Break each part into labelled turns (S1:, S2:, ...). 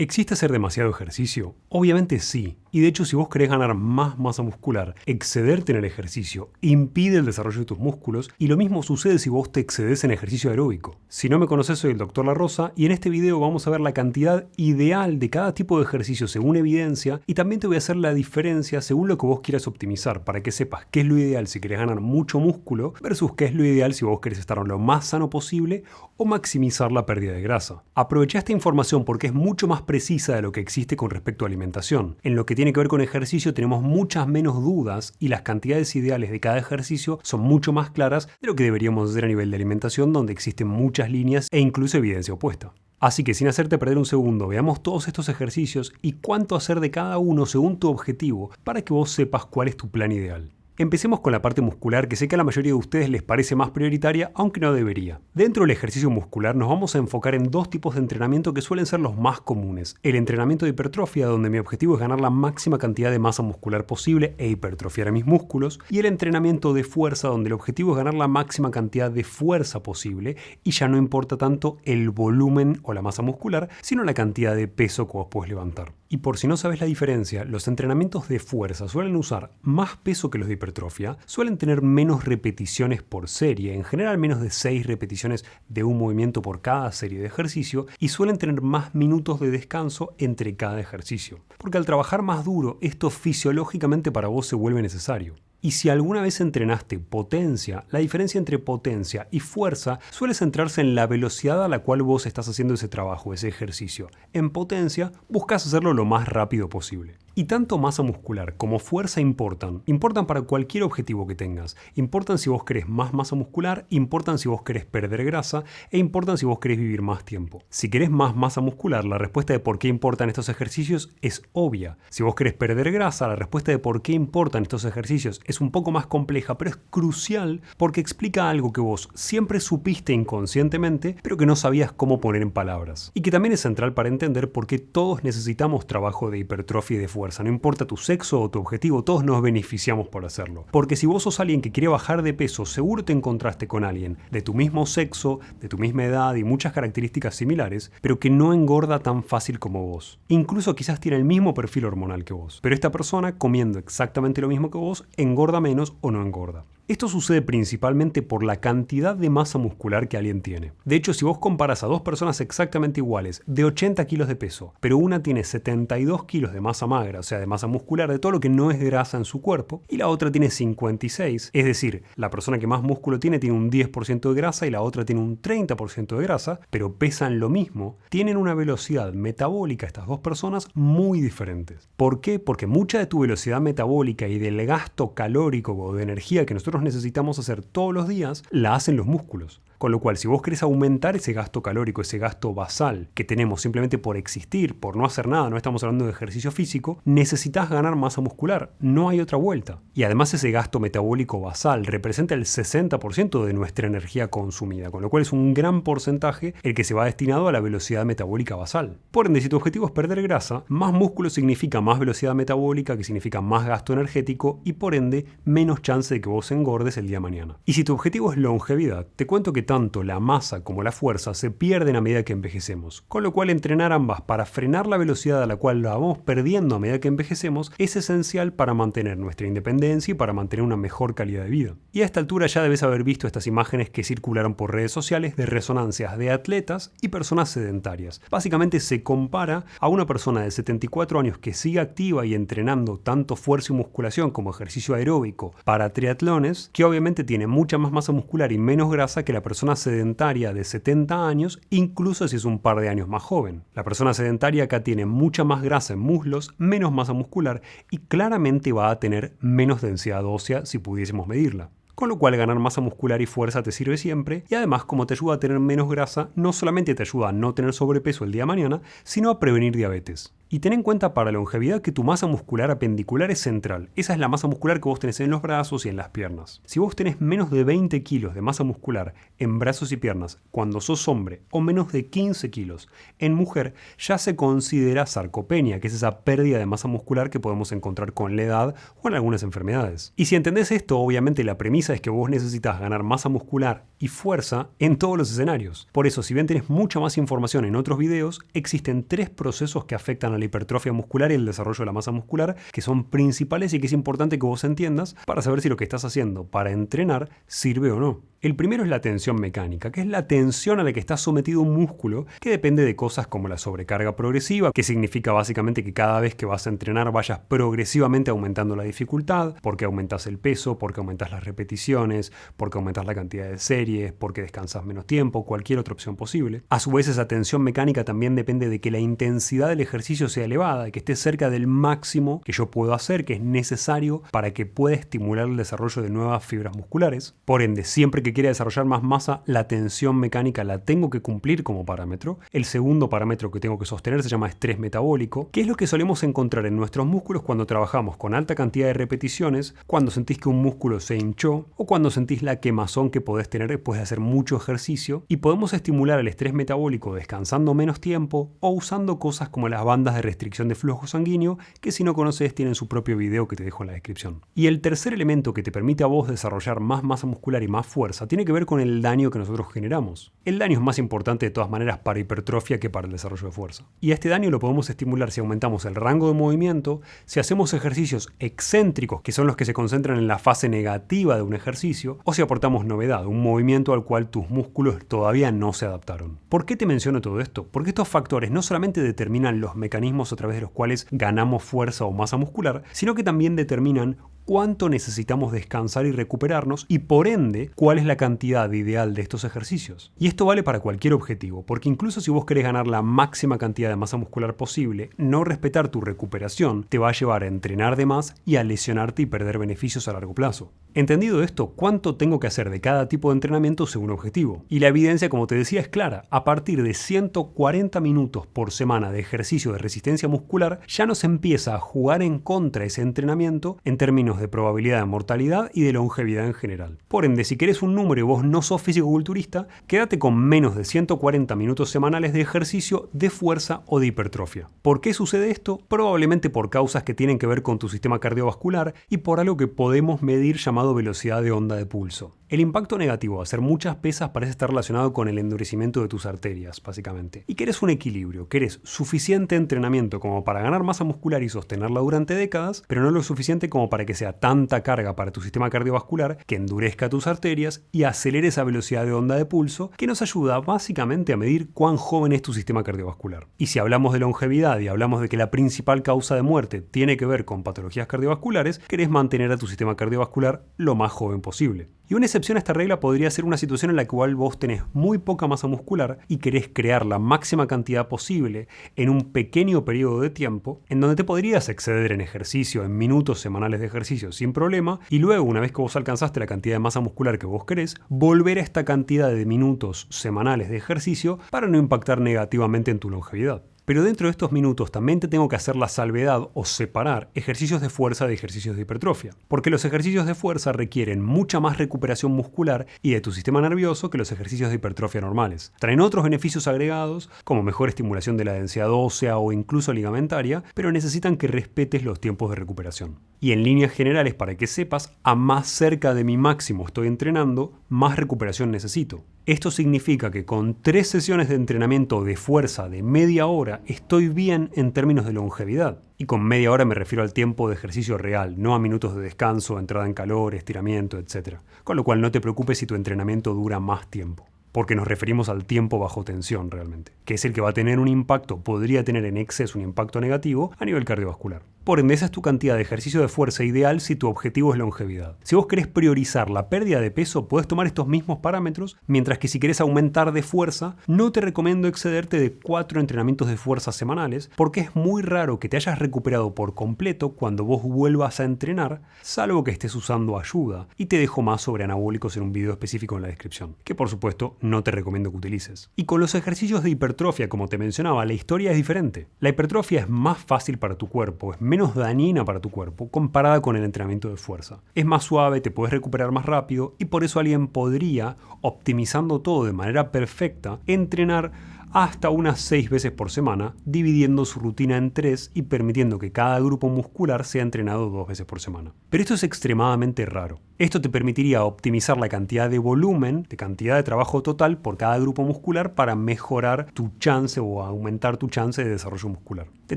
S1: ¿Existe hacer demasiado ejercicio? Obviamente sí, y de hecho si vos querés ganar más masa muscular, excederte en el ejercicio impide el desarrollo de tus músculos y lo mismo sucede si vos te excedes en ejercicio aeróbico. Si no me conoces, soy el Dr. La Rosa y en este video vamos a ver la cantidad ideal de cada tipo de ejercicio según evidencia y también te voy a hacer la diferencia según lo que vos quieras optimizar para que sepas qué es lo ideal si querés ganar mucho músculo versus qué es lo ideal si vos querés estar lo más sano posible o maximizar la pérdida de grasa. Aprovecha esta información porque es mucho más precisa de lo que existe con respecto a alimentación. En lo que tiene que ver con ejercicio tenemos muchas menos dudas y las cantidades ideales de cada ejercicio son mucho más claras de lo que deberíamos hacer a nivel de alimentación, donde existen muchas líneas e incluso evidencia opuesta. Así que sin hacerte perder un segundo, veamos todos estos ejercicios y cuánto hacer de cada uno según tu objetivo para que vos sepas cuál es tu plan ideal. Empecemos con la parte muscular, que sé que a la mayoría de ustedes les parece más prioritaria, aunque no debería. Dentro del ejercicio muscular nos vamos a enfocar en dos tipos de entrenamiento que suelen ser los más comunes. El entrenamiento de hipertrofia, donde mi objetivo es ganar la máxima cantidad de masa muscular posible e hipertrofiar a mis músculos. Y el entrenamiento de fuerza, donde el objetivo es ganar la máxima cantidad de fuerza posible y ya no importa tanto el volumen o la masa muscular, sino la cantidad de peso que vos podés levantar. Y por si no sabes la diferencia, los entrenamientos de fuerza suelen usar más peso que los de hipertrofia, suelen tener menos repeticiones por serie, en general menos de 6 repeticiones de un movimiento por cada serie de ejercicio, y suelen tener más minutos de descanso entre cada ejercicio. Porque al trabajar más duro, esto fisiológicamente para vos se vuelve necesario. Y si alguna vez entrenaste potencia, la diferencia entre potencia y fuerza suele centrarse en la velocidad a la cual vos estás haciendo ese trabajo, ese ejercicio. En potencia, buscas hacerlo lo más rápido posible. Y tanto masa muscular como fuerza importan para cualquier objetivo que tengas. Importan si vos querés más masa muscular, importan si vos querés perder grasa e importan si vos querés vivir más tiempo. Si querés más masa muscular, la respuesta de por qué importan estos ejercicios es obvia. Si vos querés perder grasa, la respuesta de por qué importan estos ejercicios es un poco más compleja, pero es crucial porque explica algo que vos siempre supiste inconscientemente, pero que no sabías cómo poner en palabras. Y que también es central para entender por qué todos necesitamos trabajo de hipertrofia y de fuerza. No importa tu sexo o tu objetivo, todos nos beneficiamos por hacerlo. Porque si vos sos alguien que quiere bajar de peso, seguro te encontraste con alguien de tu mismo sexo, de tu misma edad y muchas características similares, pero que no engorda tan fácil como vos. Incluso quizás tiene el mismo perfil hormonal que vos. Pero esta persona, comiendo exactamente lo mismo que vos, engorda menos o no engorda. Esto sucede principalmente por la cantidad de masa muscular que alguien tiene. De hecho, si vos comparas a dos personas exactamente iguales, de 80 kilos de peso, pero una tiene 72 kilos de masa magra, o sea, de masa muscular, de todo lo que no es grasa en su cuerpo, y la otra tiene 56, es decir, la persona que más músculo tiene un 10% de grasa y la otra tiene un 30% de grasa, pero pesan lo mismo, tienen una velocidad metabólica estas dos personas muy diferentes. ¿Por qué? Porque mucha de tu velocidad metabólica y del gasto calórico o de energía que nosotros necesitamos hacer todos los días, la hacen los músculos. Con lo cual, si vos querés aumentar ese gasto calórico, ese gasto basal que tenemos simplemente por existir, por no hacer nada, no estamos hablando de ejercicio físico, necesitas ganar masa muscular, no hay otra vuelta. Y además ese gasto metabólico basal representa el 60% de nuestra energía consumida, con lo cual es un gran porcentaje el que se va destinado a la velocidad metabólica basal. Por ende, si tu objetivo es perder grasa, más músculo significa más velocidad metabólica, que significa más gasto energético y por ende menos chance de que vos engordes el día de mañana. Y si tu objetivo es longevidad, te cuento que tanto la masa como la fuerza se pierden a medida que envejecemos, con lo cual entrenar ambas para frenar la velocidad a la cual la vamos perdiendo a medida que envejecemos es esencial para mantener nuestra independencia y para mantener una mejor calidad de vida. Y a esta altura ya debes haber visto estas imágenes que circularon por redes sociales de resonancias de atletas y personas sedentarias. Básicamente se compara a una persona de 74 años que sigue activa y entrenando tanto fuerza y musculación como ejercicio aeróbico para triatlones, que obviamente tiene mucha más masa muscular y menos grasa que la persona sedentaria de 70 años, incluso si es un par de años más joven. La persona sedentaria acá tiene mucha más grasa en muslos, menos masa muscular y claramente va a tener menos densidad ósea si pudiésemos medirla. Con lo cual ganar masa muscular y fuerza te sirve siempre y además como te ayuda a tener menos grasa, no solamente te ayuda a no tener sobrepeso el día de mañana, sino a prevenir diabetes. Y ten en cuenta para la longevidad que tu masa muscular apendicular es central. Esa es la masa muscular que vos tenés en los brazos y en las piernas. Si vos tenés menos de 20 kilos de masa muscular en brazos y piernas cuando sos hombre o menos de 15 kilos en mujer, ya se considera sarcopenia, que es esa pérdida de masa muscular que podemos encontrar con la edad o en algunas enfermedades. Y si entendés esto, obviamente la premisa es que vos necesitas ganar masa muscular y fuerza en todos los escenarios. Por eso, si bien tenés mucha más información en otros videos, existen 3 procesos que afectan a la hipertrofia muscular y el desarrollo de la masa muscular, que son principales y que es importante que vos entiendas para saber si lo que estás haciendo para entrenar sirve o no. El primero es la tensión mecánica, que es la tensión a la que está sometido un músculo, que depende de cosas como la sobrecarga progresiva, que significa básicamente que cada vez que vas a entrenar vayas progresivamente aumentando la dificultad, porque aumentas el peso, porque aumentas las repeticiones, porque aumentas la cantidad de series, porque descansas menos tiempo, cualquier otra opción posible. A su vez, esa tensión mecánica también depende de que la intensidad del ejercicio sea elevada, de que esté cerca del máximo que yo puedo hacer, que es necesario para que pueda estimular el desarrollo de nuevas fibras musculares. Por ende, siempre que quiera desarrollar más masa, la tensión mecánica la tengo que cumplir como parámetro. El segundo parámetro que tengo que sostener se llama estrés metabólico, que es lo que solemos encontrar en nuestros músculos cuando trabajamos con alta cantidad de repeticiones, cuando sentís que un músculo se hinchó o cuando sentís la quemazón que podés tener después de hacer mucho ejercicio, y podemos estimular el estrés metabólico descansando menos tiempo o usando cosas como las bandas de restricción de flujo sanguíneo, que si no conoces tienen su propio video que te dejo en la descripción. Y el tercer elemento que te permite a vos desarrollar más masa muscular y más fuerza tiene que ver con el daño que nosotros generamos. El daño es más importante de todas maneras para hipertrofia que para el desarrollo de fuerza. Y este daño lo podemos estimular si aumentamos el rango de movimiento, si hacemos ejercicios excéntricos, que son los que se concentran en la fase negativa de un ejercicio, o si aportamos novedad, un movimiento al cual tus músculos todavía no se adaptaron. ¿Por qué te menciono todo esto? Porque estos factores no solamente determinan los mecanismos a través de los cuales ganamos fuerza o masa muscular, sino que también determinan cuánto necesitamos descansar y recuperarnos y por ende cuál es la cantidad ideal de estos ejercicios. Y esto vale para cualquier objetivo, porque incluso si vos querés ganar la máxima cantidad de masa muscular posible, no respetar tu recuperación te va a llevar a entrenar de más y a lesionarte y perder beneficios a largo plazo. Entendido esto, ¿cuánto tengo que hacer de cada tipo de entrenamiento según objetivo? Y la evidencia, como te decía, es clara. A partir de 140 minutos por semana de ejercicio de resistencia muscular, ya nos empieza a jugar en contra ese entrenamiento en términos de probabilidad de mortalidad y de longevidad en general. Por ende, si querés un número y vos no sos fisicoculturista, quédate con menos de 140 minutos semanales de ejercicio de fuerza o de hipertrofia. ¿Por qué sucede esto? Probablemente por causas que tienen que ver con tu sistema cardiovascular y por algo que podemos medir llamado velocidad de onda de pulso. El impacto negativo de hacer muchas pesas parece estar relacionado con el endurecimiento de tus arterias, básicamente. Y querés un equilibrio, querés suficiente entrenamiento como para ganar masa muscular y sostenerla durante décadas, pero no lo suficiente como para que sea tanta carga para tu sistema cardiovascular que endurezca tus arterias y acelere esa velocidad de onda de pulso que nos ayuda básicamente a medir cuán joven es tu sistema cardiovascular. Y si hablamos de longevidad y hablamos de que la principal causa de muerte tiene que ver con patologías cardiovasculares, querés mantener a tu sistema cardiovascular lo más joven posible. Y una excepción a esta regla podría ser una situación en la cual vos tenés muy poca masa muscular y querés crear la máxima cantidad posible en un pequeño periodo de tiempo, en donde te podrías exceder en ejercicio, en minutos semanales de ejercicio sin problema, y luego, una vez que vos alcanzaste la cantidad de masa muscular que vos querés, volver a esta cantidad de minutos semanales de ejercicio para no impactar negativamente en tu longevidad. Pero dentro de estos minutos también te tengo que hacer la salvedad o separar ejercicios de fuerza de ejercicios de hipertrofia. Porque los ejercicios de fuerza requieren mucha más recuperación muscular y de tu sistema nervioso que los ejercicios de hipertrofia normales. Traen otros beneficios agregados, como mejor estimulación de la densidad ósea o incluso ligamentaria, pero necesitan que respetes los tiempos de recuperación. Y en líneas generales, para que sepas, a más cerca de mi máximo estoy entrenando, más recuperación necesito. Esto significa que con 3 sesiones de entrenamiento de fuerza de media hora estoy bien en términos de longevidad. Y con media hora me refiero al tiempo de ejercicio real, no a minutos de descanso, entrada en calor, estiramiento, etc. Con lo cual no te preocupes si tu entrenamiento dura más tiempo, porque nos referimos al tiempo bajo tensión realmente, que es el que va a tener un impacto, podría tener en exceso un impacto negativo a nivel cardiovascular. Por ende, esa es tu cantidad de ejercicio de fuerza ideal si tu objetivo es longevidad. Si vos querés priorizar la pérdida de peso, podés tomar estos mismos parámetros, mientras que si querés aumentar de fuerza, no te recomiendo excederte de 4 entrenamientos de fuerza semanales, porque es muy raro que te hayas recuperado por completo cuando vos vuelvas a entrenar, salvo que estés usando ayuda, y te dejo más sobre anabólicos en un video específico en la descripción, que por supuesto no te recomiendo que utilices. Y con los ejercicios de hipertrofia, como te mencionaba, la historia es diferente. La hipertrofia es más fácil para tu cuerpo, es menos dañina para tu cuerpo comparada con el entrenamiento de fuerza. Es más suave, te puedes recuperar más rápido y por eso alguien podría, optimizando todo de manera perfecta, entrenar hasta unas 6 veces por semana, dividiendo su rutina en 3 y permitiendo que cada grupo muscular sea entrenado 2 veces por semana. Pero esto es extremadamente raro. Esto te permitiría optimizar la cantidad de volumen, de cantidad de trabajo total por cada grupo muscular para mejorar tu chance o aumentar tu chance de desarrollo muscular. De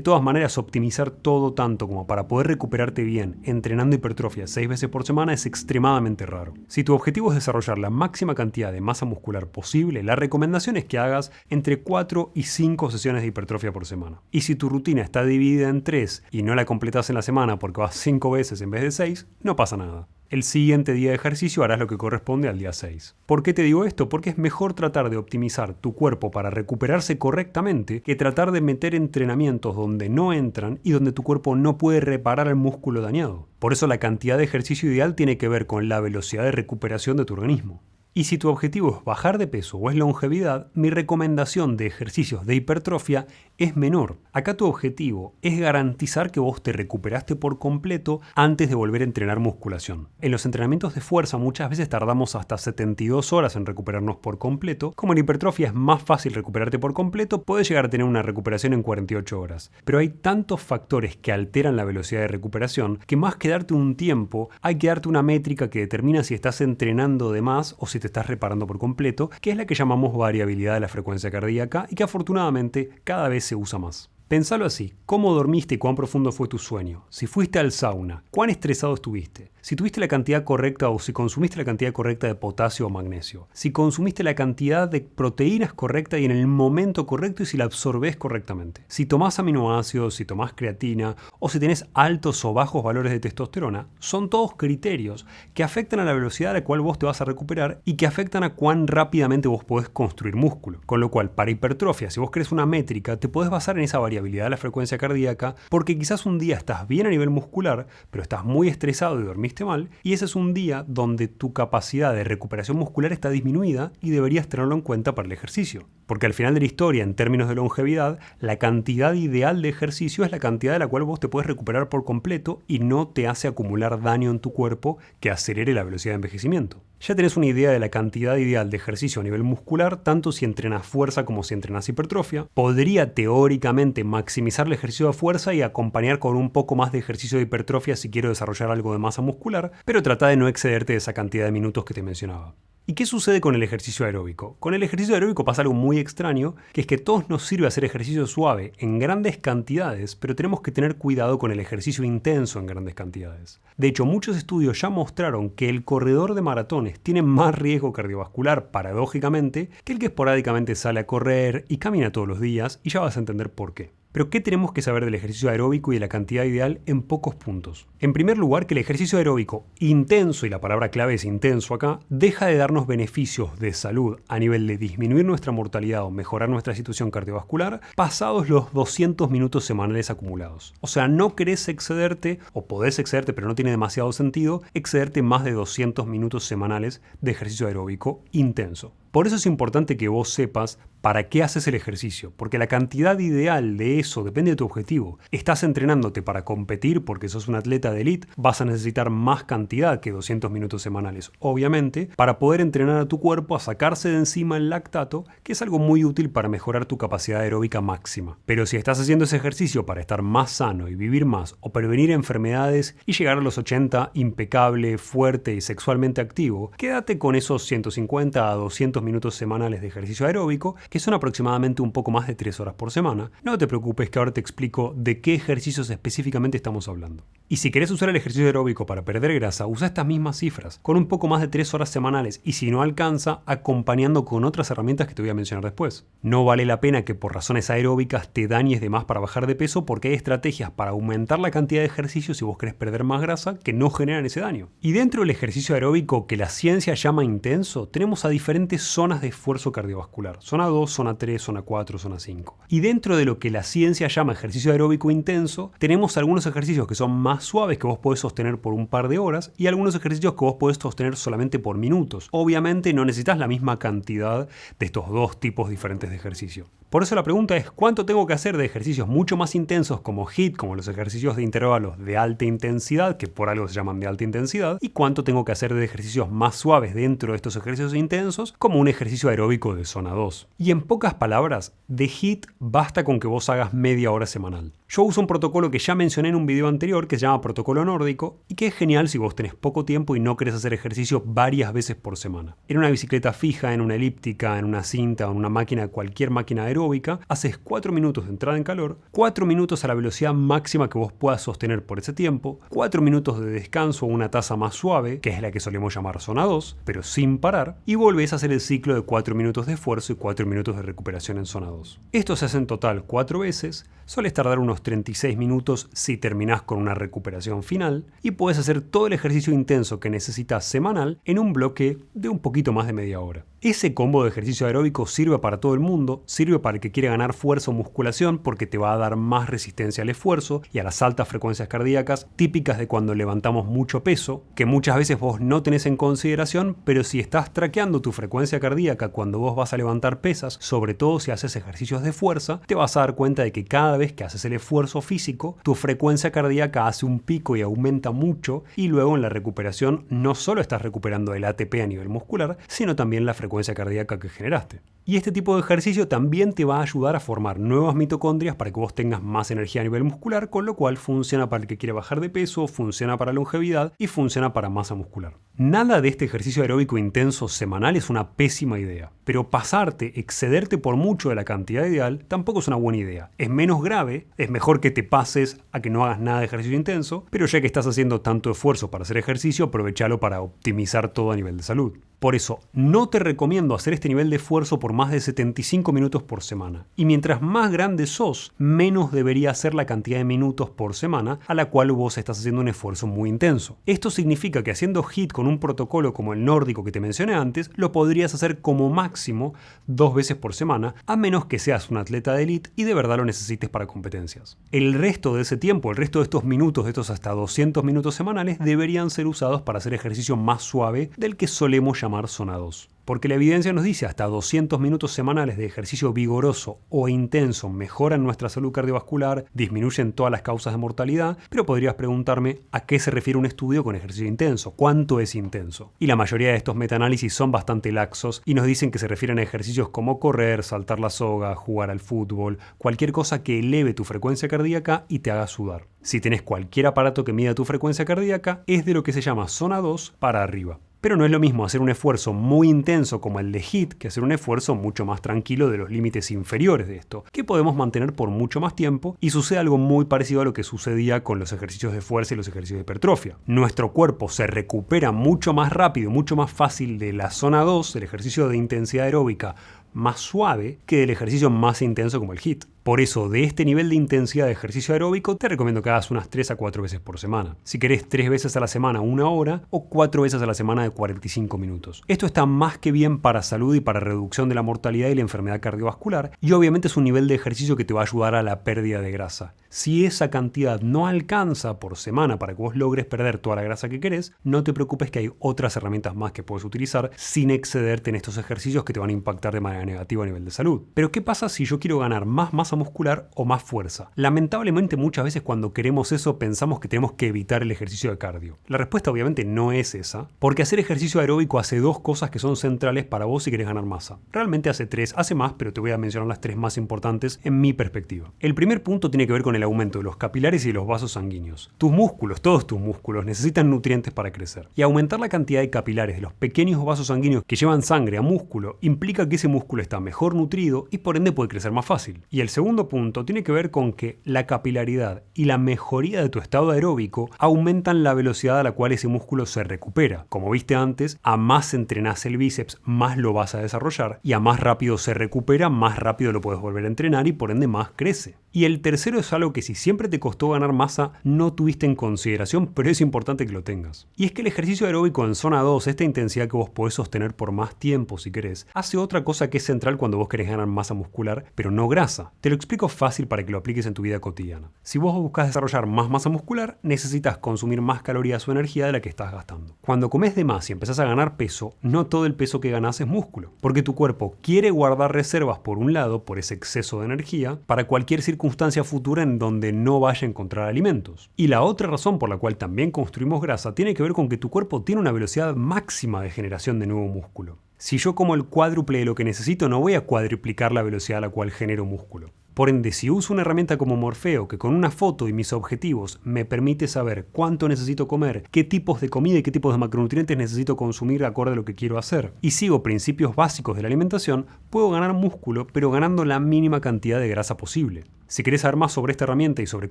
S1: todas maneras, optimizar todo tanto como para poder recuperarte bien entrenando hipertrofia 6 veces por semana es extremadamente raro. Si tu objetivo es desarrollar la máxima cantidad de masa muscular posible, la recomendación es que hagas entre 4 y 5 sesiones de hipertrofia por semana. Y si tu rutina está dividida en 3 y no la completas en la semana porque vas 5 veces en vez de 6, no pasa nada. El siguiente día de ejercicio harás lo que corresponde al día 6. ¿Por qué te digo esto? Porque es mejor tratar de optimizar tu cuerpo para recuperarse correctamente que tratar de meter entrenamientos donde no entran y donde tu cuerpo no puede reparar el músculo dañado. Por eso la cantidad de ejercicio ideal tiene que ver con la velocidad de recuperación de tu organismo. Y si tu objetivo es bajar de peso o es longevidad, mi recomendación de ejercicios de hipertrofia es menor. Acá tu objetivo es garantizar que vos te recuperaste por completo antes de volver a entrenar musculación. En los entrenamientos de fuerza muchas veces tardamos hasta 72 horas en recuperarnos por completo. Como en hipertrofia es más fácil recuperarte por completo, puedes llegar a tener una recuperación en 48 horas. Pero hay tantos factores que alteran la velocidad de recuperación que más que darte un tiempo, hay que darte una métrica que determina si estás entrenando de más o si te estás reparando por completo, que es la que llamamos variabilidad de la frecuencia cardíaca y que afortunadamente cada vez se usa más. Pensalo así, ¿cómo dormiste y cuán profundo fue tu sueño? Si fuiste al sauna, ¿cuán estresado estuviste? Si tuviste la cantidad correcta o si consumiste la cantidad correcta de potasio o magnesio. Si consumiste la cantidad de proteínas correcta y en el momento correcto y si la absorbés correctamente. Si tomás aminoácidos, si tomás creatina o si tenés altos o bajos valores de testosterona, son todos criterios que afectan a la velocidad a la cual vos te vas a recuperar y que afectan a cuán rápidamente vos podés construir músculo. Con lo cual, para hipertrofia, si vos querés una métrica, te podés basar en esa variabilidad de la frecuencia cardíaca, porque quizás un día estás bien a nivel muscular, pero estás muy estresado y dormiste mal, y ese es un día donde tu capacidad de recuperación muscular está disminuida y deberías tenerlo en cuenta para el ejercicio. Porque al final de la historia, en términos de longevidad, la cantidad ideal de ejercicio es la cantidad de la cual vos te puedes recuperar por completo y no te hace acumular daño en tu cuerpo que acelere la velocidad de envejecimiento. Ya tenés una idea de la cantidad ideal de ejercicio a nivel muscular, tanto si entrenas fuerza como si entrenas hipertrofia. Podría teóricamente maximizar el ejercicio de fuerza y acompañar con un poco más de ejercicio de hipertrofia si quiero desarrollar algo de masa muscular, pero trata de no excederte de esa cantidad de minutos que te mencionaba. ¿Y qué sucede con el ejercicio aeróbico? Con el ejercicio aeróbico pasa algo muy extraño, que es que todos nos sirve hacer ejercicio suave en grandes cantidades, pero tenemos que tener cuidado con el ejercicio intenso en grandes cantidades. De hecho, muchos estudios ya mostraron que el corredor de maratones tiene más riesgo cardiovascular, paradójicamente, que el que esporádicamente sale a correr y camina todos los días, y ya vas a entender por qué. Pero ¿qué tenemos que saber del ejercicio aeróbico y de la cantidad ideal en pocos puntos? En primer lugar, que el ejercicio aeróbico intenso, y la palabra clave es intenso acá, deja de darnos beneficios de salud a nivel de disminuir nuestra mortalidad o mejorar nuestra situación cardiovascular pasados los 200 minutos semanales acumulados. O sea, no querés excederte, o podés excederte, pero no tiene demasiado sentido, excederte más de 200 minutos semanales de ejercicio aeróbico intenso. Por eso es importante que vos sepas para qué haces el ejercicio, porque la cantidad ideal de eso depende de tu objetivo. Estás entrenándote para competir porque sos un atleta de élite, vas a necesitar más cantidad que 200 minutos semanales, obviamente, para poder entrenar a tu cuerpo a sacarse de encima el lactato, que es algo muy útil para mejorar tu capacidad aeróbica máxima. Pero si estás haciendo ese ejercicio para estar más sano y vivir más, o prevenir enfermedades y llegar a los 80 impecable, fuerte y sexualmente activo, quédate con esos 150 a 200 minutos semanales de ejercicio aeróbico, que son aproximadamente un poco más de 3 horas por semana. No te preocupes que ahora te explico de qué ejercicios específicamente estamos hablando. Y si querés usar el ejercicio aeróbico para perder grasa, usa estas mismas cifras, con un poco más de 3 horas semanales y si no alcanza, acompañando con otras herramientas que te voy a mencionar después. No vale la pena que por razones aeróbicas te dañes de más para bajar de peso porque hay estrategias para aumentar la cantidad de ejercicio si vos querés perder más grasa que no generan ese daño. Y dentro del ejercicio aeróbico que la ciencia llama intenso, tenemos a diferentes zonas de esfuerzo cardiovascular. Zona 2, zona 3, zona 4, zona 5. Y dentro de lo que la ciencia llama ejercicio aeróbico intenso, tenemos algunos ejercicios que son más suaves que vos podés sostener por un par de horas y algunos ejercicios que vos podés sostener solamente por minutos. Obviamente no necesitas la misma cantidad de estos dos tipos diferentes de ejercicio. Por eso la pregunta es, ¿cuánto tengo que hacer de ejercicios mucho más intensos como HIIT, como los ejercicios de intervalos de alta intensidad, que por algo se llaman de alta intensidad, y cuánto tengo que hacer de ejercicios más suaves dentro de estos ejercicios intensos, como un ejercicio aeróbico de zona 2? Y en pocas palabras, de HIIT basta con que vos hagas media hora semanal. Yo uso un protocolo que ya mencioné en un video anterior que se llama protocolo nórdico y que es genial si vos tenés poco tiempo y no querés hacer ejercicio varias veces por semana. En una bicicleta fija, en una elíptica, en una cinta o en una máquina, cualquier máquina aeróbica, haces 4 minutos de entrada en calor, 4 minutos a la velocidad máxima que vos puedas sostener por ese tiempo, 4 minutos de descanso o una tasa más suave, que es la que solemos llamar zona 2, pero sin parar, y volvés a hacer el ciclo de 4 minutos de esfuerzo y 4 minutos de recuperación en zona 2. Esto se hace en total 4 veces, sueles tardar unos 36 minutos si terminás con una recuperación final y puedes hacer todo el ejercicio intenso que necesitas semanal en un bloque de un poquito más de media hora. Ese combo de ejercicio aeróbico sirve para todo el mundo, sirve para el que quiere ganar fuerza o musculación porque te va a dar más resistencia al esfuerzo y a las altas frecuencias cardíacas típicas de cuando levantamos mucho peso, que muchas veces vos no tenés en consideración, pero si estás traqueando tu frecuencia cardíaca cuando vos vas a levantar pesas, sobre todo si haces ejercicios de fuerza, te vas a dar cuenta de que cada vez que haces el esfuerzo físico, tu frecuencia cardíaca hace un pico y aumenta mucho y luego en la recuperación no solo estás recuperando el ATP a nivel muscular, sino también la frecuencia cardíaca que generaste. Y este tipo de ejercicio también te va a ayudar a formar nuevas mitocondrias para que vos tengas más energía a nivel muscular, con lo cual funciona para el que quiere bajar de peso, funciona para longevidad y funciona para masa muscular. Nada de este ejercicio aeróbico intenso semanal es una pésima idea, pero pasarte, excederte por mucho de la cantidad ideal tampoco es una buena idea. Es menos grave, es mejor que te pases a que no hagas nada de ejercicio intenso, pero ya que estás haciendo tanto esfuerzo para hacer ejercicio, aprovechalo para optimizar todo a nivel de salud. Por eso, no te recomiendo hacer este nivel de esfuerzo por más de 75 minutos por semana. Y mientras más grande sos, menos debería ser la cantidad de minutos por semana a la cual vos estás haciendo un esfuerzo muy intenso. Esto significa que haciendo HIIT con un protocolo como el nórdico que te mencioné antes, lo podrías hacer como máximo 2 veces por semana, a menos que seas un atleta de élite y de verdad lo necesites para competencias. El resto de ese tiempo, el resto de estos minutos, de estos hasta 200 minutos semanales, deberían ser usados para hacer ejercicio más suave del que solemos llamar zona 2. Porque la evidencia nos dice hasta 200 minutos semanales de ejercicio vigoroso o intenso mejoran nuestra salud cardiovascular, disminuyen todas las causas de mortalidad, pero podrías preguntarme a qué se refiere un estudio con ejercicio intenso, cuánto es intenso. Y la mayoría de estos metaanálisis son bastante laxos y nos dicen que se refieren a ejercicios como correr, saltar la soga, jugar al fútbol, cualquier cosa que eleve tu frecuencia cardíaca y te haga sudar. Si tenés cualquier aparato que mida tu frecuencia cardíaca, es de lo que se llama zona 2 para arriba. Pero no es lo mismo hacer un esfuerzo muy intenso como el de HIIT que hacer un esfuerzo mucho más tranquilo de los límites inferiores de esto, que podemos mantener por mucho más tiempo y sucede algo muy parecido a lo que sucedía con los ejercicios de fuerza y los ejercicios de hipertrofia. Nuestro cuerpo se recupera mucho más rápido, mucho más fácil de la zona 2, el ejercicio de intensidad aeróbica más suave, que del ejercicio más intenso como el HIIT. Por eso, de este nivel de intensidad de ejercicio aeróbico, te recomiendo que hagas unas 3 a 4 veces por semana. Si querés 3 veces a la semana 1 hora o 4 veces a la semana de 45 minutos. Esto está más que bien para salud y para reducción de la mortalidad y la enfermedad cardiovascular y obviamente es un nivel de ejercicio que te va a ayudar a la pérdida de grasa. Si esa cantidad no alcanza por semana para que vos logres perder toda la grasa que querés, no te preocupes que hay otras herramientas más que puedes utilizar sin excederte en estos ejercicios que te van a impactar de manera negativa a nivel de salud. Pero ¿qué pasa si yo quiero ganar más masa muscular o más fuerza? Lamentablemente muchas veces cuando queremos eso pensamos que tenemos que evitar el ejercicio de cardio. La respuesta obviamente no es esa, porque hacer ejercicio aeróbico hace 2 cosas que son centrales para vos si querés ganar masa. Realmente hace 3, hace más, pero te voy a mencionar las 3 más importantes en mi perspectiva. El primer punto tiene que ver con el aumento de los capilares y de los vasos sanguíneos. Tus músculos, todos tus músculos, necesitan nutrientes para crecer. Y aumentar la cantidad de capilares de los pequeños vasos sanguíneos que llevan sangre a músculo implica que ese músculo está mejor nutrido y por ende puede crecer más fácil. Y el segundo segundo punto tiene que ver con que la capilaridad y la mejoría de tu estado aeróbico aumentan la velocidad a la cual ese músculo se recupera. Como viste antes, a más entrenás el bíceps, más lo vas a desarrollar, y a más rápido se recupera, más rápido lo puedes volver a entrenar y por ende más crece. Y el tercero es algo que si siempre te costó ganar masa, no tuviste en consideración, pero es importante que lo tengas. Y es que el ejercicio aeróbico en zona 2, esta intensidad que vos podés sostener por más tiempo si querés, hace otra cosa que es central cuando vos querés ganar masa muscular, pero no grasa. Te lo explico fácil para que lo apliques en tu vida cotidiana. Si vos buscas desarrollar más masa muscular, necesitas consumir más calorías o energía de la que estás gastando. Cuando comes de más y empezás a ganar peso, no todo el peso que ganás es músculo, porque tu cuerpo quiere guardar reservas por un lado, por ese exceso de energía, para cualquier circunstancia futura en donde no vaya a encontrar alimentos. Y la otra razón por la cual también construimos grasa tiene que ver con que tu cuerpo tiene una velocidad máxima de generación de nuevo músculo. Si yo como el cuádruple de lo que necesito, no voy a cuadruplicar la velocidad a la cual genero músculo. Por ende, si uso una herramienta como Morfeo, que con una foto y mis objetivos me permite saber cuánto necesito comer, qué tipos de comida y qué tipos de macronutrientes necesito consumir acorde a lo que quiero hacer, y sigo principios básicos de la alimentación, puedo ganar músculo, pero ganando la mínima cantidad de grasa posible. Si querés saber más sobre esta herramienta y sobre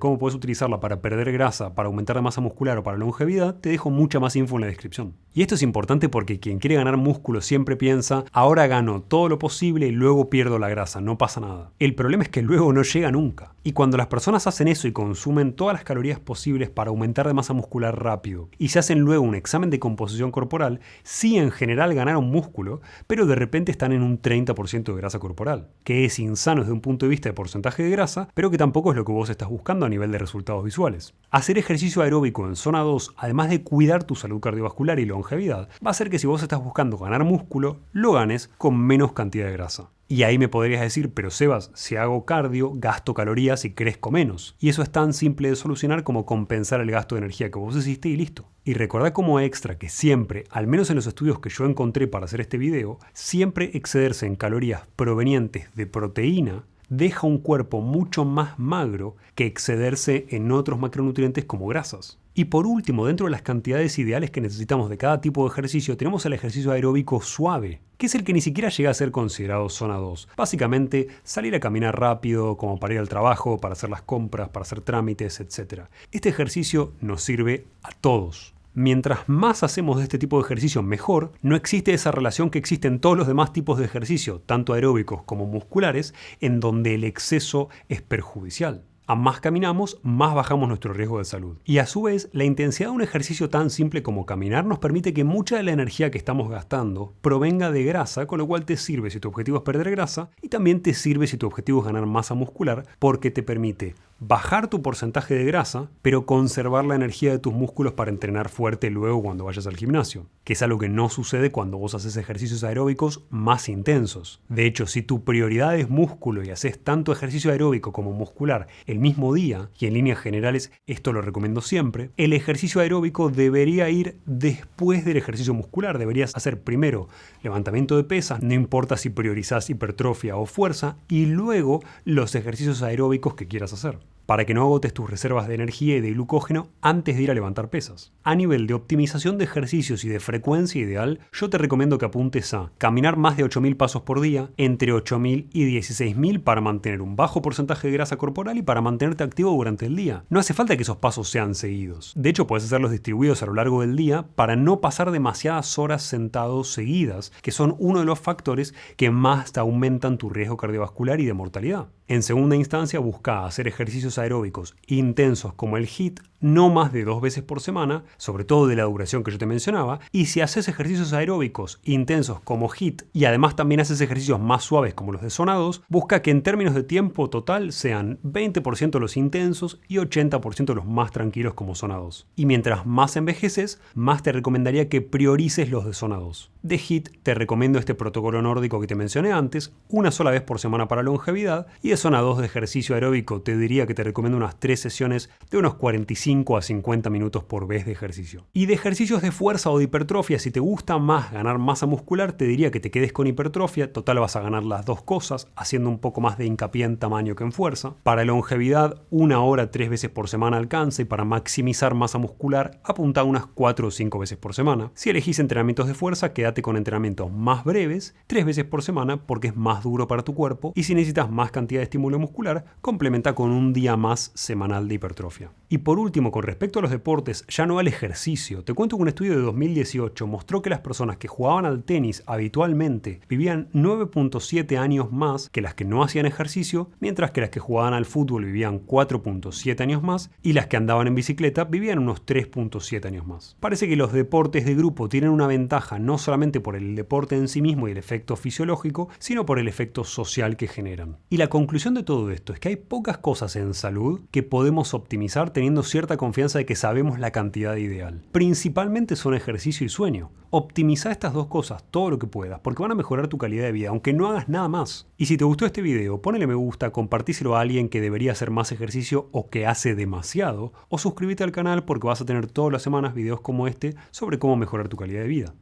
S1: cómo puedes utilizarla para perder grasa, para aumentar la masa muscular o para la longevidad, te dejo mucha más info en la descripción. Y esto es importante porque quien quiere ganar músculo siempre piensa, ahora gano todo lo posible y luego pierdo la grasa, no pasa nada. El problema es que luego no llega nunca. Y cuando las personas hacen eso y consumen todas las calorías posibles para aumentar de masa muscular rápido, y se hacen luego un examen de composición corporal, sí en general ganaron músculo, pero de repente están en un 30% de grasa corporal, que es insano desde un punto de vista de porcentaje de grasa, pero que tampoco es lo que vos estás buscando a nivel de resultados visuales. Hacer ejercicio aeróbico en zona 2, además de cuidar tu salud cardiovascular y longevidad, va a hacer que si vos estás buscando ganar músculo, lo ganes con menos cantidad de grasa. Y ahí me podrías decir, pero Sebas, si hago cardio, gasto calorías y crezco menos. Y eso es tan simple de solucionar como compensar el gasto de energía que vos hiciste y listo. Y recordá como extra que siempre, al menos en los estudios que yo encontré para hacer este video, siempre excederse en calorías provenientes de proteína deja un cuerpo mucho más magro que excederse en otros macronutrientes como grasas. Y por último, dentro de las cantidades ideales que necesitamos de cada tipo de ejercicio, tenemos el ejercicio aeróbico suave, que es el que ni siquiera llega a ser considerado zona 2. Básicamente, salir a caminar rápido, como para ir al trabajo, para hacer las compras, para hacer trámites, etc. Este ejercicio nos sirve a todos. Mientras más hacemos de este tipo de ejercicio mejor, no existe esa relación que existe en todos los demás tipos de ejercicio, tanto aeróbicos como musculares, en donde el exceso es perjudicial. A más caminamos, más bajamos nuestro riesgo de salud. Y a su vez, la intensidad de un ejercicio tan simple como caminar nos permite que mucha de la energía que estamos gastando provenga de grasa, con lo cual te sirve si tu objetivo es perder grasa y también te sirve si tu objetivo es ganar masa muscular, porque te permite bajar tu porcentaje de grasa, pero conservar la energía de tus músculos para entrenar fuerte luego cuando vayas al gimnasio, que es algo que no sucede cuando vos haces ejercicios aeróbicos más intensos. De hecho, si tu prioridad es músculo y haces tanto ejercicio aeróbico como muscular el mismo día, y en líneas generales esto lo recomiendo siempre, el ejercicio aeróbico debería ir después del ejercicio muscular. Deberías hacer primero levantamiento de pesas, no importa si priorizás hipertrofia o fuerza, y luego los ejercicios aeróbicos que quieras hacer, para que no agotes tus reservas de energía y de glucógeno antes de ir a levantar pesas. A nivel de optimización de ejercicios y de frecuencia ideal, yo te recomiendo que apuntes a caminar más de 8.000 pasos por día, entre 8.000 y 16.000 para mantener un bajo porcentaje de grasa corporal y para mantenerte activo durante el día. No hace falta que esos pasos sean seguidos. De hecho, puedes hacerlos distribuidos a lo largo del día para no pasar demasiadas horas sentado seguidas, que son uno de los factores que más te aumentan tu riesgo cardiovascular y de mortalidad. En segunda instancia, busca hacer ejercicios aeróbicos intensos como el HIIT no más de 2 veces por semana, sobre todo de la duración que yo te mencionaba, y si haces ejercicios aeróbicos intensos como HIIT y además también haces ejercicios más suaves como los de zona 2, busca que en términos de tiempo total sean 20% los intensos y 80% los más tranquilos como zona 2. Y mientras más envejeces, más te recomendaría que priorices los de zona 2. De HIIT te recomiendo este protocolo nórdico que te mencioné antes, una sola vez por semana para longevidad, y de zona 2 de ejercicio aeróbico te diría que te recomiendo unas 3 sesiones de unos 45 a 50 minutos por vez de ejercicio. Y de ejercicios de fuerza o de hipertrofia, si te gusta más ganar masa muscular, te diría que te quedes con hipertrofia. Total, vas a ganar las dos cosas, haciendo un poco más de hincapié en tamaño que en fuerza. Para longevidad, 1 hora 3 veces por semana alcanza, y para maximizar masa muscular, apunta a unas 4 o 5 veces por semana. Si elegís entrenamientos de fuerza, quédate con entrenamientos más breves, 3 veces por semana, porque es más duro para tu cuerpo, y si necesitas más cantidad de estímulo muscular, complementa con un día más semanal de hipertrofia. Y por último, con respecto a los deportes, ya no al ejercicio, te cuento que un estudio de 2018 mostró que las personas que jugaban al tenis habitualmente vivían 9.7 años más que las que no hacían ejercicio, mientras que las que jugaban al fútbol vivían 4.7 años más y las que andaban en bicicleta vivían unos 3.7 años más. Parece que los deportes de grupo tienen una ventaja no solamente por el deporte en sí mismo y el efecto fisiológico, sino por el efecto social que generan. Y la conclusión de todo esto es que hay pocas cosas en salud que podemos optimizar teniendo cierta confianza de que sabemos la cantidad ideal. Principalmente son ejercicio y sueño. Optimiza estas dos cosas todo lo que puedas, porque van a mejorar tu calidad de vida, aunque no hagas nada más. Y si te gustó este video, ponele me gusta, compartíselo a alguien que debería hacer más ejercicio o que hace demasiado, o suscríbete al canal porque vas a tener todas las semanas videos como este sobre cómo mejorar tu calidad de vida.